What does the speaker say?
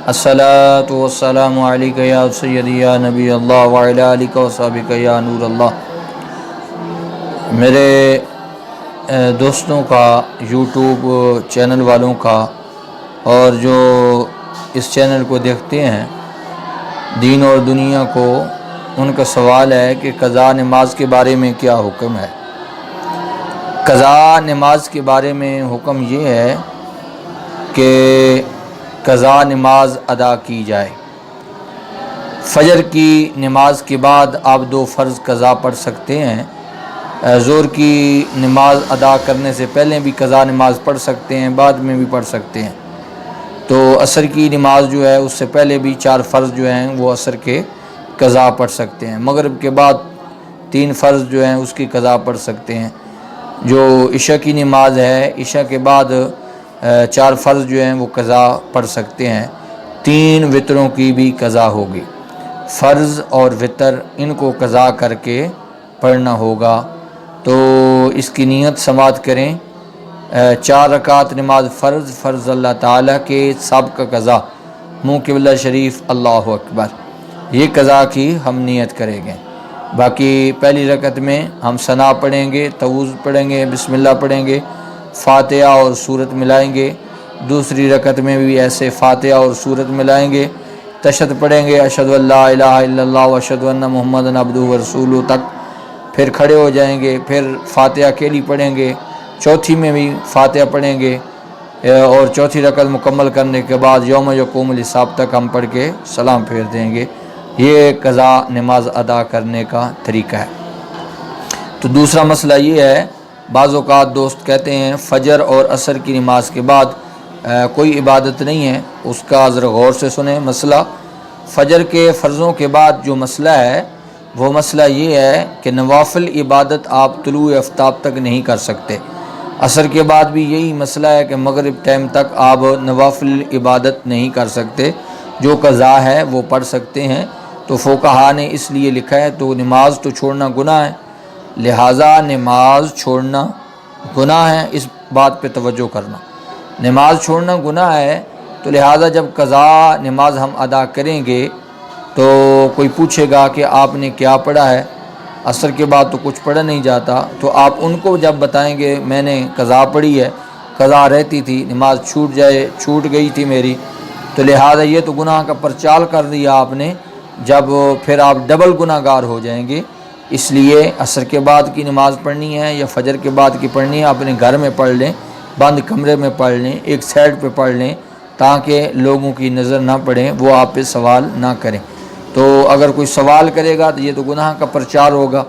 अस्सलातु वस्सलामु अलैका या सय्यदी या नबी अल्लाह व अला आलिका व सहाबिका या नूर अल्लाह। मेरे दोस्तों का, यूट्यूब चैनल वालों का और जो इस चैनल को देखते हैं, दीन और दुनिया को, उनका सवाल है कि क़ज़ा नमाज के बारे में क्या हुक्म है। क़ज़ा नमाज के बारे में हुक्म ये है कि क़ज़ा नमाज अदा की जाए। फ़जर की नमाज के बाद आप 2 फ़र्ज़ क़ज़ा पढ़ सकते हैं। ज़ोहर की नमाज अदा करने से पहले भी क़ज़ा नमाज पढ़ सकते हैं, बाद में भी पढ़ सकते हैं। तो असर की नमाज जो है उससे पहले भी 4 फ़र्ज़ जो हैं वो असर के क़ज़ा पढ़ सकते हैं। मग़रिब के बाद 3 फ़र्ज़ जो हैं उसकी क़ज़ा पढ़ सकते हैं। जो इशा की नमाज है, इशा के बाद 4 फ़र्ज़ जो हैं वो क़ज़ा पढ़ सकते हैं। 3 वितरों की भी क़ज़ा होगी। फ़र्ज़ और वितर इनको क़ज़ा करके पढ़ना होगा। तो इसकी नीयत समात करें। 4 रकात नमाज फ़र्ज़ अल्लाह ताला के, सब का क़ज़ा, मुँह क़िबला शरीफ, अल्लाहु अकबर, ये क़ज़ा की हम नीयत करेंगे। बाकी पहली रकत में हम सना पढ़ेंगे, तवूज़ पढ़ेंगे, बिस्मिल्लाह पढ़ेंगे, फ़ातिहा और सूरत मिलाएंगे। दूसरी रकत में भी ऐसे फ़ातिहा और सूरत मिलाएंगे। तशहद पढ़ेंगे, अशहदु अल्ला इलाहा इल्लल्लाह व अशहदु अन्ना मुहम्मदन अब्दुहु व रसूलुहु तक। फिर खड़े हो जाएंगे, फिर फ़ातिहा अकेली पढ़ेंगे। चौथी में भी फ़ातिहा पढ़ेंगे और चौथी रकत मुकम्मल करने के बाद यौम यक़ूमुल हिसाब तक हम पढ़ के सलाम फेर देंगे। ये क़ज़ा नमाज अदा करने का तरीका है। तो दूसरा मसला ये है, बाज़ औक़ात दोस्त कहते हैं फ़जर और असर की नमाज के बाद कोई इबादत नहीं है। उसका ज़रा गौर से सुने मसला। फ़जर के फ़र्ज़ों के बाद जो मसला है वो मसला ये है कि नवाफ़िल इबादत आप तुलूए आफ्ताब तक नहीं कर सकते। असर के बाद भी यही मसला है कि मग़रिब टाइम तक आप नवाफ़िल इबादत नहीं कर सकते। जो क़ज़ा है वो पढ़ सकते हैं। तो फ़ुक़हा ने इसलिए लिखा है, तो नमाज तो छोड़ना गुनाह है, लिहाजा नमाज छोड़ना गुनाह है। इस बात पे तवज्जो करना, नमाज छोड़ना गुनाह है। तो लिहाजा जब क़ज़ा नमाज हम अदा करेंगे तो कोई पूछेगा कि आपने क्या पढ़ा है, असर के बाद तो कुछ पढ़ा नहीं जाता। तो आप उनको जब बताएंगे मैंने क़ज़ा पढ़ी है, क़ज़ा रहती थी, नमाज छूट गई थी मेरी, तो लिहाजा ये तो गुनाह का प्रचार कर दिया आपने, जब फिर आप डबल गुनाहगार हो जाएंगे। इसलिए असर के बाद की नमाज़ पढ़नी है या फ़जर के बाद की पढ़नी है, अपने घर में पढ़ लें, बंद कमरे में पढ़ लें, एक साइड पे पढ़ लें, ताकि लोगों की नज़र ना पड़े, वो आप पे सवाल ना करें। तो अगर कोई सवाल करेगा तो ये तो गुनाह का प्रचार होगा।